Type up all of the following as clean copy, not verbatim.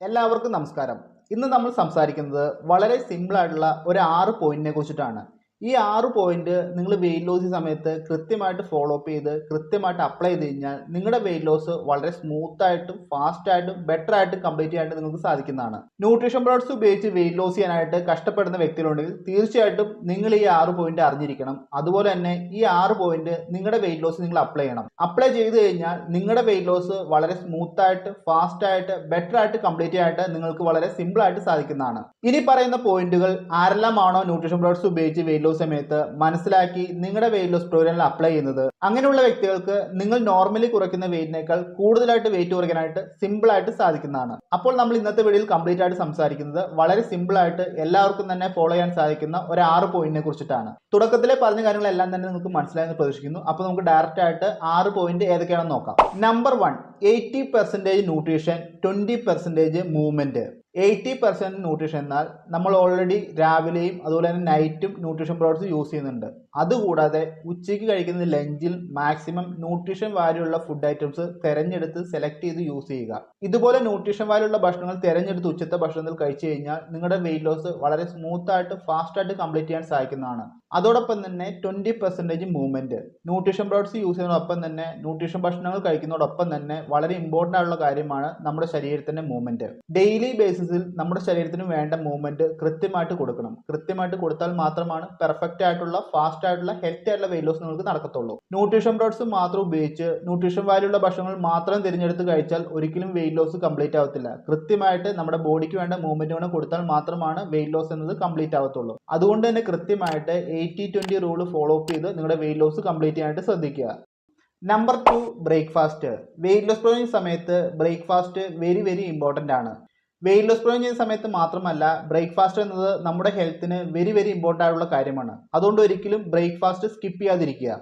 എല്ലാവർക്കും നമസ്കാരം. ഇന്ന് നമ്മൾ സംസാരിക്കുന്നത് വളരെ സിമ്പിൾ ആയിട്ടുള്ള ഒരു 6 പോയിന്റിനെ കുറിച്ചിട്ടാണ്. ഈ 6 പോയിന്റ് നിങ്ങൾ വെയിറ്റ് ലോസ് സമയത്ത് കൃത്യമായിട്ട് ഫോളോ അപ്പ് ചെയ്ത് കൃത്യമായിട്ട് അപ്ലൈ ചെയ്ത് കഴിഞ്ഞാൽ നിങ്ങളുടെ വെയിറ്റ് ലോസ് വളരെ സ്മൂത്ത് ആയിട്ടും ഫാസ്റ്റ് ആയിട്ടും ബെറ്റർ ആയിട്ടും കംപ്ലീറ്റ് ചെയ്യാനായിട്ട് നിങ്ങൾക്ക് സാധിക്കുന്നതാണ്. ന്യൂട്രീഷൻ പ്രോഡക്ട്സ് ഉപയോഗിച്ച് വെയിറ്റ് ലോസ് ചെയ്യാനായിട്ട് കഷ്ടപ്പെടുന്ന വ്യക്തികളുണ്ടെങ്കിൽ തീർച്ചയായിട്ടും നിങ്ങൾ ഈ 6 പോയിന്റ് അറിഞ്ഞിരിക്കണം. അതുപോലെ തന്നെ ഈ 6 പോയിന്റ് നിങ്ങളുടെ വെയിറ്റ് ലോസ് നിങ്ങൾ അപ്ലൈ ചെയ്യണം. അപ്ലൈ ചെയ്ത് കഴിഞ്ഞാൽ നിങ്ങളുടെ വെയിറ്റ് ലോസ് വളരെ സ്മൂത്ത് ആയിട്ട് ഫാസ്റ്റ് ആയിട്ട് ബെറ്റർ ആയിട്ട് കംപ്ലീറ്റ് ചെയ്യാനായിട്ട് നിങ്ങൾക്ക് വളരെ സിമ്പിൾ ആയിട്ട് സാധിക്കുന്നതാണ്. ഇനി പറയുന്ന പോയിന്റുകൾ ആരെല്ലാമാണോ ന്യൂട്രീഷൻ പ്രോഡക്ട്സ് ഉപയോഗിച്ച് വെയിറ്റ് ലോസ് സമയത്ത് മനസ്സിലാക്കി നിങ്ങളുടെ വെയിറ്റ് ലോസ് പ്രോഗ്രാമിൽ അപ്ലൈ ചെയ്യുന്നത്, അങ്ങനെയുള്ള വ്യക്തികൾക്ക് നിങ്ങൾ നോർമലി കുറയ്ക്കുന്ന വെയിറ്റിനേക്കാൾ കൂടുതലായിട്ട് വെയിറ്റ് കുറയ്ക്കാനായിട്ട് സിമ്പിൾ ആയിട്ട് സാധിക്കുന്നതാണ്. അപ്പോൾ നമ്മൾ ഇന്നത്തെ വീഡിയോയിൽ കംപ്ലീറ്റ് ആയിട്ട് സംസാരിക്കുന്നത് വളരെ സിമ്പിൾ ആയിട്ട് എല്ലാവർക്കും തന്നെ ഫോളോ ചെയ്യാൻ സാധിക്കുന്ന ഒരു 6 പോയിന്റിനെ കുറിച്ചിട്ടാണ്. തുടക്കത്തിലെ പറഞ്ഞ കാര്യങ്ങളെല്ലാം തന്നെ നിങ്ങൾക്ക് മനസ്സിലായെന്ന് പ്രതീക്ഷിക്കുന്നു. അപ്പോൾ നമുക്ക് ഡയറക്റ്റ് ആയിട്ട് 6 പോയിന്റ് ഏതൊക്കെയാണെന്ന് നോക്കാം. Number 1, 80% nutrition, 20% movement. 80% ന്യൂട്രീഷൻ എന്നാൽ നമ്മൾ ഓൾറെഡി രാവിലെയും അതുപോലെ തന്നെ നൈറ്റും ന്യൂട്രീഷൻ പ്രോഡക്ട്സ് യൂസ് ചെയ്യുന്നുണ്ട്. അതുകൂടാതെ ഉച്ചയ്ക്ക് കഴിക്കുന്ന ലഞ്ചിൽ മാക്സിമം ന്യൂട്രീഷൻ വാല്യൂ ഉള്ള ഫുഡ് ഐറ്റംസ് തിരഞ്ഞെടുത്ത് സെലക്ട് ചെയ്ത് യൂസ് ചെയ്യുക. ഇതുപോലെ ന്യൂട്രീഷൻ വാല്യൂ ഉള്ള ഭക്ഷണങ്ങൾ തിരഞ്ഞെടുത്ത് ഉച്ചത്തെ ഭക്ഷണത്തിൽ കഴിച്ചു കഴിഞ്ഞാൽ നിങ്ങളുടെ വെയിറ്റ് ലോസ് വളരെ സ്മൂത്ത് ആയിട്ട് ഫാസ്റ്റ് ആയിട്ട് കംപ്ലീറ്റ് ചെയ്യാൻ സാധിക്കുന്നതാണ്. അതോടൊപ്പം തന്നെ 20% മൂവ്മെന്റ്. ന്യൂട്രീഷൻ പ്രോഡക്ട്സ് യൂസ് ചെയ്യുന്നതോടൊപ്പം തന്നെ ന്യൂട്രീഷൻ ഭക്ഷണങ്ങൾ കഴിക്കുന്നതോടൊപ്പം തന്നെ വളരെ ഇമ്പോർട്ടൻ്റ് ആയിട്ടുള്ള കാര്യമാണ് നമ്മുടെ ശരീരത്തിന്റെ മൂവ്മെന്റ്. ഡെയിലി ബേസിസിൽ നമ്മുടെ ശരീരത്തിന് വേണ്ട മൂവ്മെന്റ് കൃത്യമായിട്ട് കൊടുക്കണം. കൃത്യമായിട്ട് കൊടുത്താൽ മാത്രമാണ് പെർഫെക്റ്റ് ആയിട്ടുള്ള ഫാസ്റ്റ് ആയിട്ടുള്ള ഹെൽത്തി ആയിട്ടുള്ള വെയിറ്റ് ലോസ് നിങ്ങൾക്ക് നടക്കത്തുള്ളൂ. ന്യൂട്രീഷൻ പ്രോഡക്ട്സ് മാത്രം ഉപയോഗിച്ച് ന്യൂട്രീഷൻ വാല്യൂ ഉള്ള ഭക്ഷണങ്ങൾ മാത്രം തിരഞ്ഞെടുത്ത് കഴിച്ചാൽ ഒരിക്കലും വെയിറ്റ് ലോസ് കംപ്ലീറ്റ് ആവത്തില്ല. കൃത്യമായിട്ട് നമ്മുടെ ബോഡിക്ക് വേണ്ട മൂവ്മെന്റ് കൊടുത്താൽ മാത്രമാണ് വെയിറ്റ് ലോസ് എന്നത് കംപ്ലീറ്റ് ആവത്തുള്ളൂ. അതുകൊണ്ട് തന്നെ കൃത്യമായിട്ട് 80-20 റൂൾ ഫോളോ അപ്പ് ചെയ്ത് നിങ്ങളുടെ വെയിറ്റ് ലോസ് കംപ്ലീറ്റ് ചെയ്യാനായിട്ട് ശ്രദ്ധിക്കുക. Number 2, breakfast. Weight loss program സമയത്ത് ബ്രേക്ക്ഫാസ്റ്റ് വെരി ഇമ്പോർട്ടൻ്റ് ആണ്. വെയിറ്റ് ലോസ് പ്രോഗ്രാം ചെയ്യുന്ന സമയത്ത് മാത്രമല്ല, ബ്രേക്ക്ഫാസ്റ്റ് എന്നത് നമ്മുടെ ഹെൽത്തിന് വെരി ഇമ്പോർട്ടൻ്റ് ആയിട്ടുള്ള കാര്യമാണ്. അതുകൊണ്ട് ഒരിക്കലും ബ്രേക്ക്ഫാസ്റ്റ് സ്കിപ്പ് ചെയ്യാതിരിക്കുക.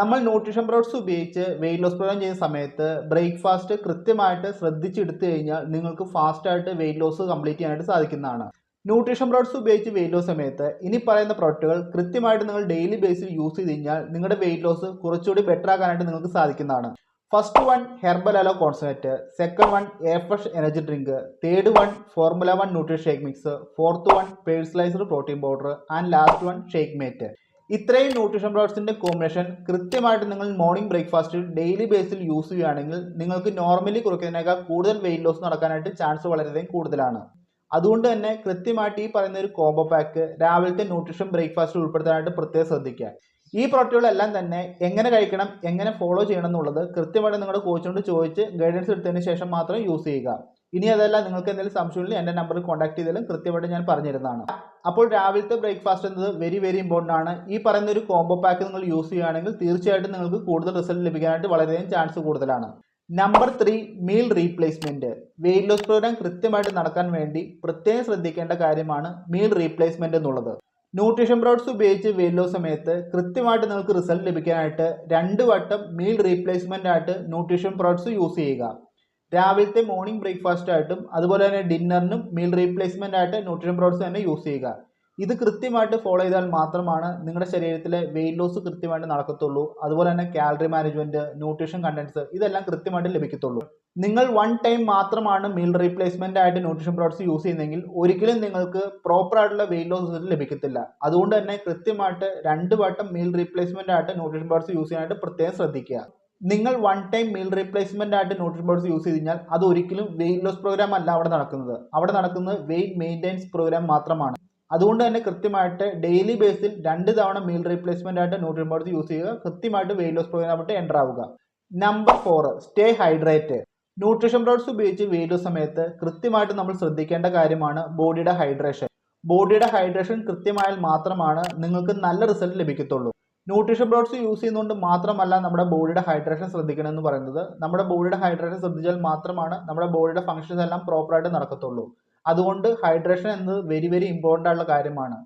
നമ്മൾ ന്യൂട്രീഷൻ പ്രോഡക്ട്സ് ഉപയോഗിച്ച് വെയിറ്റ് ലോസ് പ്രോഗ്രാം ചെയ്യുന്ന സമയത്ത് ബ്രേക്ക്ഫാസ്റ്റ് കൃത്യമായിട്ട് ശ്രദ്ധിച്ചെടുത്തു കഴിഞ്ഞാൽ നിങ്ങൾക്ക് ഫാസ്റ്റ് ആയിട്ട് വെയിറ്റ് ലോസ് കംപ്ലീറ്റ് ചെയ്യാനായിട്ട് സാധിക്കുന്നതാണ്. ന്യൂട്രീഷൻ പ്രോഡക്ട്സ് ഉപയോഗിച്ച് വെയിറ്റ് ലോസ് സമയത്ത് ഇനി പറയുന്ന പ്രോഡക്റ്റുകൾ കൃത്യമായിട്ട് നിങ്ങൾ ഡെയിലി ബേസിൽ യൂസ് ചെയ്ത് കഴിഞ്ഞാൽ നിങ്ങളുടെ വെയിറ്റ് ലോസ് കുറച്ചുകൂടി ബെറ്റർ ആക്കാനായിട്ട് നിങ്ങൾക്ക് സാധിക്കുന്നതാണ്. First 1, herbal hello concentrate. Second 1, airfresh energy drink. Third 1, formula 1 nutrition shake mix. Fourth 1, personalised protein powder. And last 1, shake mate. ഇത്രയും ന്യൂട്രീഷൻ പ്രോഡക്ട്സിന്റെ കോമ്പിനേഷൻ കൃത്യമായിട്ട് നിങ്ങൾ മോർണിംഗ് ബ്രേക്ക്ഫാസ്റ്റിൽ ഡെയിലി ബേസിൽ യൂസ് ചെയ്യുകയാണെങ്കിൽ നിങ്ങൾക്ക് നോർമലി കുറയ്ക്കുന്നതിനേക്കാൾ കൂടുതൽ വെയിറ്റ് ലോസ് നടക്കാനായിട്ട് ചാൻസ് വളരെയധികം കൂടുതലാണ്. അതുകൊണ്ട് തന്നെ കൃത്യമായിട്ട് ഈ പറയുന്ന ഒരു കോംബോ പാക്ക് രാവിലത്തെ ന്യൂട്രീഷൻ ബ്രേക്ക്ഫാസ്റ്റിൽ ഉൾപ്പെടുത്താനായിട്ട് പ്രത്യേകം ശ്രദ്ധിക്കുക. ഈ പ്രോഡക്റ്റുകളെല്ലാം തന്നെ എങ്ങനെ കഴിക്കണം, എങ്ങനെ ഫോളോ ചെയ്യണം എന്നുള്ളത് കൃത്യമായിട്ട് നിങ്ങളുടെ കോച്ചിനോട് ചോദിച്ച് ഗൈഡൻസ് എടുത്തതിന് ശേഷം മാത്രം യൂസ് ചെയ്യുക. ഇനി അതല്ല, നിങ്ങൾക്ക് എന്തെങ്കിലും സംശയമുണ്ടെങ്കിൽ എൻ്റെ നമ്പറിൽ കോൺടാക്ട് ചെയ്താലും കൃത്യമായിട്ട് ഞാൻ പറഞ്ഞിരുന്നതാണ്. അപ്പോൾ രാവിലത്തെ ബ്രേക്ക്ഫാസ്റ്റ് എന്നത് വെരി ഇമ്പോർട്ടൻ്റ് ആണ്. ഈ പറയുന്ന ഒരു കോംബോ പാക്ക് നിങ്ങൾ യൂസ് ചെയ്യുകയാണെങ്കിൽ തീർച്ചയായിട്ടും നിങ്ങൾക്ക് കൂടുതൽ റിസൾട്ട് ലഭിക്കാനായിട്ട് വളരെയധികം ചാൻസ് കൂടുതലാണ്. Number 3, meal replacement. Weight loss program കൃത്യമായിട്ട് നടക്കാൻ വേണ്ടി പ്രത്യേകം ശ്രദ്ധിക്കേണ്ട കാര്യമാണ് മീൽ റീപ്ലേസ്മെന്റ് എന്നുള്ളത്. ന്യൂട്രീഷൻ പ്രോഡക്ട്സ് ഉപയോഗിച്ച് വെയിറ്റ് ലോസ് സമയത്ത് കൃത്യമായിട്ട് നിങ്ങൾക്ക് റിസൾട്ട് ലഭിക്കാനായിട്ട് 2 വട്ടം മീൽ റീപ്ലേസ്മെന്റ് ആയിട്ട് ന്യൂട്രീഷൻ പ്രോഡക്ട്സ് യൂസ് ചെയ്യുക. രാവിലത്തെ മോർണിംഗ് ബ്രേക്ക്ഫാസ്റ്റ് ആയിട്ടും അതുപോലെ തന്നെ ഡിന്നറിനും മീൽ റീപ്ലേസ്മെന്റ് ആയിട്ട് ന്യൂട്രീഷൻ പ്രോഡക്ട്സ് തന്നെ യൂസ് ചെയ്യുക. ഇത് കൃത്യമായിട്ട് ഫോളോ ചെയ്താൽ മാത്രമാണ് നിങ്ങളുടെ ശരീരത്തിലെ വെയിറ്റ് ലോസ് കൃത്യമായിട്ട് നടക്കത്തുള്ളൂ. അതുപോലെ തന്നെ കാലറി മാനേജ്മെന്റ്, ന്യൂട്രീഷൻ കണ്ടൻസ് ഇതെല്ലാം കൃത്യമായിട്ട് ലഭിക്കത്തുള്ളൂ. നിങ്ങൾ 1 ടൈം മാത്രമാണ് മീൽ റീപ്ലേസ്മെന്റ് ആയിട്ട് ന്യൂട്രീഷൻ പ്രോഡക്ട്സ് യൂസ് ചെയ്യുന്നതെങ്കിൽ ഒരിക്കലും നിങ്ങൾക്ക് പ്രോപ്പർ ആയിട്ടുള്ള വെയിറ്റ് ലോസ് ലഭിക്കത്തില്ല. അതുകൊണ്ട് തന്നെ കൃത്യമായിട്ട് 2 വട്ടം മീൽ റീപ്ലേസ്മെന്റ് ആയിട്ട് ന്യൂട്രീഷൻ പ്രോഡക്ട്സ് യൂസ് ചെയ്യാനായിട്ട് പ്രത്യേകം ശ്രദ്ധിക്കുക. നിങ്ങൾ 1 ടൈം മീൽ റീപ്ലേസ്മെന്റ് ആയിട്ട് ന്യൂട്രീഷൻ പ്രോഡക്ട്സ് യൂസ് ചെയ്ത് കഴിഞ്ഞാൽ അത് ഒരിക്കലും വെയിറ്റ് ലോസ് പ്രോഗ്രാം അല്ല അവിടെ നടക്കുന്നത്. അവിടെ നടക്കുന്നത് വെയിറ്റ് മെയിൻ്റെനൻസ് പ്രോഗ്രാം മാത്രമാണ്. അതുകൊണ്ട് തന്നെ കൃത്യമായിട്ട് ഡെയിലി ബേസിൽ 2 തവണ മീൽ റീപ്ലേസ്മെന്റ് ആയിട്ട് ന്യൂട്രീഷൻ പ്രോഡക്ട്സ് യൂസ് ചെയ്യുക. കൃത്യമായിട്ട് വെയിറ്റ് ലോസ് പ്രോഗ്രാമായിട്ട് എൻ്റർ ആവുക. Number 4, stay hydrate. Nutrition products ഉപയോഗിച്ച് വെയിറ്റ് ലോസ് സമയത്ത് കൃത്യമായിട്ട് നമ്മൾ ശ്രദ്ധിക്കേണ്ട കാര്യമാണ് ബോഡിയുടെ ഹൈഡ്രേഷൻ. ബോഡിയുടെ ഹൈഡ്രേഷൻ കൃത്യമായാൽ മാത്രമാണ് നിങ്ങൾക്ക് നല്ല റിസൾട്ട് ലഭിക്കത്തുള്ളൂ. ന്യൂട്രീഷൻ പ്രോഡക്ട്സ് യൂസ് ചെയ്യുന്നതുകൊണ്ട് മാത്രമല്ല നമ്മുടെ ബോഡിയുടെ ഹൈഡ്രേഷൻ ശ്രദ്ധിക്കണം എന്ന് പറയുന്നത്. നമ്മുടെ ബോഡിയുടെ ഹൈഡ്രേഷൻ ശ്രദ്ധിച്ചാൽ മാത്രമാണ് നമ്മുടെ ബോഡിയുടെ ഫംഗ്ഷൻസ് എല്ലാം പ്രോപ്പറായിട്ട് നടക്കത്തുള്ളൂ. അതുകൊണ്ട് ഹൈഡ്രേഷൻ എന്നത് വെരി ഇമ്പോർട്ടൻ്റ് ആയിട്ടുള്ള കാര്യമാണ്.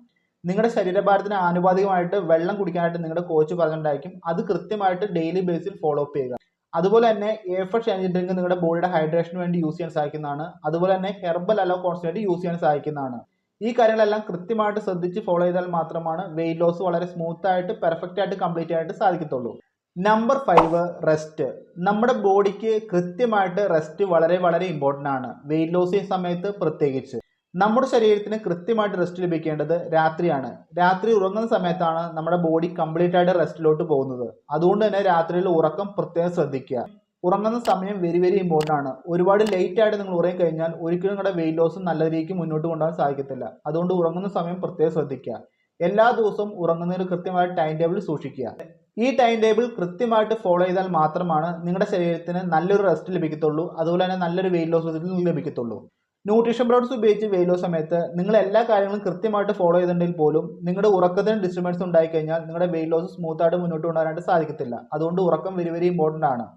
നിങ്ങളുടെ ശരീരഭാരത്തിന് ആനുപാതികമായിട്ട് വെള്ളം കുടിക്കാനായിട്ട് നിങ്ങളുടെ കോച്ച് പറഞ്ഞിട്ടുണ്ടായിരിക്കും. അത് കൃത്യമായിട്ട് ഡെയിലി ബേസിൽ ഫോളോ അപ്പ് ചെയ്യുക. അതുപോലെ തന്നെ എയർഫ്രഷ് എനർജി ഡ്രിങ്ക് നിങ്ങളുടെ ബോഡിയുടെ ഹൈഡ്രേഷന് വേണ്ടി യൂസ് ചെയ്യാൻ സാധിക്കുന്നതാണ്. അതുപോലെ തന്നെ ഹെർബൽ അലോ കോൺസെൻട്രേറ്റ് യൂസ് ചെയ്യാൻ സാധിക്കുന്നതാണ്. ഈ കാര്യങ്ങളെല്ലാം കൃത്യമായിട്ട് ശ്രദ്ധിച്ച് ഫോളോ ചെയ്താൽ മാത്രമാണ് വെയിറ്റ് ലോസ് വളരെ സ്മൂത്ത് ആയിട്ട് പെർഫെക്റ്റ് ആയിട്ട് കംപ്ലീറ്റ് ആയിട്ട് സാധിക്കത്തുള്ളൂ. Number 5 rest. നമ്മുടെ ബോഡിക്ക് കൃത്യമായിട്ട് റെസ്റ്റ് വളരെ വളരെ ഇമ്പോർട്ടൻ്റ് ആണ്. വെയിറ്റ് ലോസ് ചെയ്യുന്ന സമയത്ത് പ്രത്യേകിച്ച് നമ്മുടെ ശരീരത്തിന് കൃത്യമായിട്ട് റെസ്റ്റ് ലഭിക്കേണ്ടത് രാത്രിയാണ്. രാത്രി ഉറങ്ങുന്ന സമയത്താണ് നമ്മുടെ ബോഡി കംപ്ലീറ്റ് ആയിട്ട് റെസ്റ്റിലോട്ട് പോകുന്നത്. അതുകൊണ്ട് തന്നെ രാത്രിയിൽ ഉറക്കം പ്രത്യേകം ശ്രദ്ധിക്കുക. ഉറങ്ങുന്ന സമയം വെരി വെരി ഇമ്പോർട്ടൻ്റ് ആണ്. ഒരുപാട് ലേറ്റ് ആയിട്ട് നിങ്ങൾ ഉറങ്ങി കഴിഞ്ഞാൽ ഒരിക്കലും നിങ്ങളുടെ വെയിറ്റ് ലോസ് നല്ല രീതിക്ക് മുന്നോട്ട് കൊണ്ടുപോകാൻ സാധിക്കത്തില്ല. അതുകൊണ്ട് ഉറങ്ങുന്ന സമയം പ്രത്യേകം ശ്രദ്ധിക്കുക. എല്ലാ ദിവസവും ഉറങ്ങുന്നതിന് കൃത്യമായ ടൈം ടേബിൾ സൂക്ഷിക്കുക. ഈ ടൈം ടേബിൾ കൃത്യമായിട്ട് ഫോളോ ചെയ്താൽ മാത്രമാണ് നിങ്ങളുടെ ശരീരത്തിന് നല്ലൊരു റെസ്റ്റ് ലഭിക്കത്തുള്ളൂ. അതുപോലെ തന്നെ നല്ലൊരു വെയിറ്റ് ലോസ് ലഭിക്കത്തുള്ളൂ. ന്യൂട്രീഷൻ പ്രോഡക്ട്സ് ഉപയോഗിച്ച് വെയിറ്റ് ലോസ് സമയത്ത് നിങ്ങൾ എല്ലാ കാര്യങ്ങളും കൃത്യമായിട്ട് ഫോളോ ചെയ്തിട്ടുണ്ടെങ്കിൽ പോലും നിങ്ങളുടെ ഉറക്കത്തിന് ഡിസ്റ്റർബൻസ് ഉണ്ടായിക്കഴിഞ്ഞാൽ നിങ്ങളുടെ വെയിറ്റ് ലോസ് സ്മൂത്തായിട്ട് മുന്നോട്ട് കൊണ്ടുവരാനായിട്ട് സാധിക്കത്തില്ല. അതുകൊണ്ട് ഉറക്കം വെരി വെരി ഇമ്പോർട്ടൻ്റ് ആണ്.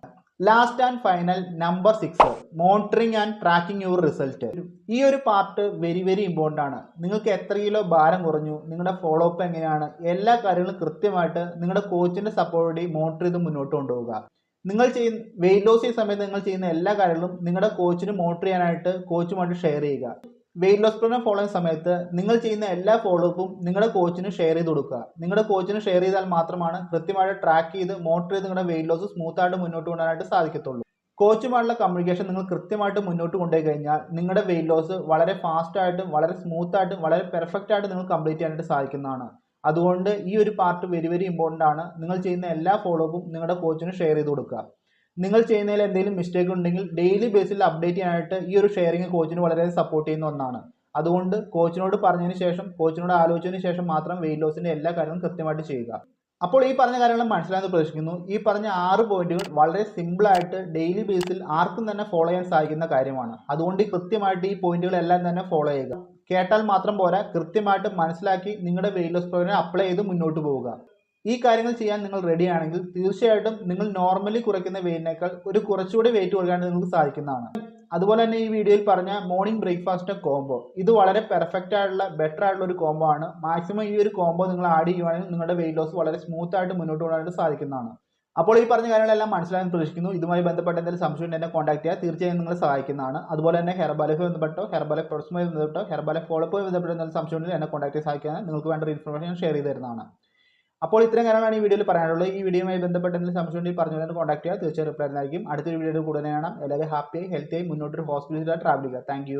Last and final number 6 monitoring and tracking your result. ഈ ഒരു പാർട്ട് വെരി വെരി ഇമ്പോർട്ടൻ്റ് ആണ്. നിങ്ങൾക്ക് എത്ര കിലോ ഭാരം കുറഞ്ഞു, നിങ്ങളുടെ ഫോളോ അപ്പ് എങ്ങനെയാണ്, എല്ലാ കാര്യങ്ങളും കൃത്യമായിട്ട് നിങ്ങളുടെ കോച്ചിന്റെ സപ്പോർട്ടോടെ മോണിറ്റർ ചെയ്ത് മുന്നോട്ട് കൊണ്ടുപോകുക. നിങ്ങൾ ചെയ്യുന്ന വെയിറ്റ് ലോസ് ചെയ്യുന്ന സമയത്ത് നിങ്ങൾ ചെയ്യുന്ന എല്ലാ കാര്യങ്ങളും നിങ്ങളുടെ കോച്ചിന് മോണിറ്റർ ചെയ്യാനായിട്ട് കോച്ചുമായിട്ട് ഷെയർ ചെയ്യുക. വെയിറ്റ് ലോസ് പ്രോഗ്രാം ഫോളോ ചെയ്യുന്ന സമയത്ത് നിങ്ങൾ ചെയ്യുന്ന എല്ലാ ഫോളോ അപ്പും നിങ്ങളുടെ കോച്ചിന് ഷെയർ ചെയ്ത് കൊടുക്കുക. നിങ്ങളുടെ കോച്ചിന് ഷെയർ ചെയ്താൽ മാത്രമാണ് കൃത്യമായിട്ട് ട്രാക്ക് ചെയ്ത് മോണിറ്റർ ചെയ്ത് നിങ്ങളുടെ വെയിറ്റ് ലോസ് സ്മൂത്തായിട്ട് മുന്നോട്ട് കൊണ്ടുപോകാനായിട്ട് സാധിക്കത്തുള്ളൂ. കോച്ചുമായിട്ടുള്ള കമ്മ്യൂണിക്കേഷൻ നിങ്ങൾ കൃത്യമായിട്ട് മുന്നോട്ട് കൊണ്ടുപോയി കഴിഞ്ഞാൽ നിങ്ങളുടെ വെയിറ്റ് ലോസ് വളരെ ഫാസ്റ്റ് ആയിട്ടും വളരെ സ്മൂത്തായിട്ടും വളരെ പെർഫെക്റ്റ് ആയിട്ട് നിങ്ങൾ കംപ്ലീറ്റ് ചെയ്യാനായിട്ട് സാധിക്കുന്നതാണ്. അതുകൊണ്ട് ഈ ഒരു പാർട്ട് വെരി വെരി ഇമ്പോർട്ടൻ്റ് ആണ്. നിങ്ങൾ ചെയ്യുന്ന എല്ലാ ഫോളോ അപ്പും നിങ്ങളുടെ കോച്ചിന് ഷെയർ ചെയ്ത് കൊടുക്കുക. നിങ്ങൾ ചെയ്യുന്നതിൽ എന്തെങ്കിലും മിസ്റ്റേക്ക് ഉണ്ടെങ്കിൽ ഡെയിലി ബേസിൽ അപ്ഡേറ്റ് ചെയ്യാനായിട്ട് ഈ ഒരു ഷെയറിങ് കോച്ചിന് വളരെ സപ്പോർട്ട് ചെയ്യുന്ന ഒന്നാണ്. അതുകൊണ്ട് കോച്ചിനോട് പറഞ്ഞതിന് ശേഷം കോച്ചിനോട് ആലോചിച്ചതിന് ശേഷം മാത്രം വെയിറ്റ് ലോസിന്റെ എല്ലാ കാര്യങ്ങളും കൃത്യമായിട്ട് ചെയ്യുക. അപ്പോൾ ഈ പറഞ്ഞ കാര്യങ്ങൾ മനസ്സിലായെന്ന് പ്രതീക്ഷിക്കുന്നു. ഈ പറഞ്ഞ 6 പോയിന്റുകൾ വളരെ സിമ്പിളായിട്ട് ഡെയിലി ബേസിൽ ആർക്കും തന്നെ ഫോളോ ചെയ്യാൻ സാധിക്കുന്ന കാര്യമാണ്. അതുകൊണ്ട് കൃത്യമായിട്ട് ഈ പോയിന്റുകളെല്ലാം തന്നെ ഫോളോ ചെയ്യുക. കേട്ടാൽ മാത്രം പോരാ, കൃത്യമായിട്ട് മനസ്സിലാക്കി നിങ്ങളുടെ വെയിറ്റ് ലോസ് പ്രോഗ്രാം അപ്ലൈ ചെയ്ത് മുന്നോട്ട് പോവുക. ഈ കാര്യങ്ങൾ ചെയ്യാൻ നിങ്ങൾ റെഡി ആണെങ്കിൽ തീർച്ചയായിട്ടും നിങ്ങൾ നോർമലി കുറയ്ക്കുന്ന വെയിറ്റിനേക്കാൾ ഒരു കുറച്ചുകൂടി വെയിറ്റ് കുറയ്ക്കാൻ നിങ്ങൾക്ക് സാധിക്കുന്നതാണ്. അതുപോലെ തന്നെ ഈ വീഡിയോയിൽ പറഞ്ഞ മോർണിംഗ് ബ്രേക്ക്ഫാസ്റ്റ് കോംബോ ഇത് വളരെ പെർഫെക്റ്റ് ആയിട്ടുള്ള ബെറ്റർ ആയിട്ടുള്ള ഒരു കോംബോ ആണ്. മാക്സിമം ഈ ഒരു കോംബോ നിങ്ങൾ ആഡ് ചെയ്യുവാണെങ്കിൽ നിങ്ങളുടെ വെയിറ്റ് ലോസ് വളരെ സ്മൂത്ത് ആയിട്ട് മുന്നോട്ട് കൊണ്ടുപോകാനായിട്ട് സാധിക്കുന്നതാണ്. അപ്പോൾ ഈ പറഞ്ഞ കാര്യങ്ങളെല്ലാം മനസ്സിലായെന്ന് പ്രതീക്ഷിക്കുന്നു. ഇതുമായി ബന്ധപ്പെട്ട എന്തെങ്കിലും സംശയം എന്നെ കോൺടാക്ട് ചെയ്യുക, തീർച്ചയായും നിങ്ങളെ സഹായിക്കുന്നതാണ്. അതുപോലെ തന്നെ ഹെർബാലൈഫ് ബന്ധപ്പെട്ടോ ഹെർബാലൈഫ് പ്രൊഡക്ട്സുമായി ബന്ധപ്പെട്ടോ ഹെർബാലൈഫ് ഫോളോ അപ്പ് ബന്ധപ്പെട്ട എന്തെങ്കിലും സംശയം ഉണ്ടെങ്കിൽ എന്നെ കോൺടാക്ട് ചെയ്യാൻ സാധിക്കുന്നതാണ്. നിങ്ങൾക്ക് വേണ്ട ഇൻഫർമേഷൻ ഷെയർ ചെയ്ത് തരുന്നതാണ്. അപ്പോൾ ഇത്രയും കാര്യങ്ങളാണ് ഈ വീഡിയോയിൽ പറയാനുള്ളത്. ഈ വീഡിയോയുമായി ബന്ധപ്പെട്ട് എന്തെങ്കിലും സംശയം ഉണ്ടെങ്കിൽ പറഞ്ഞു കോൺടാക്ട് ചെയ്യുക, തീർച്ചയായും റിപ്ലൈ ആയിരിക്കും. അടുത്തൊരു വീഡിയോയിൽ കൂടുതൽ കാണാം. എല്ലാവരും ഹാപ്പിയായി ഹെൽത്തിയായി മുന്നോട്ടൊരു ഹോസ്പിറ്റലിൽ ട്രാവൽ ചെയ്യുക. താങ്ക്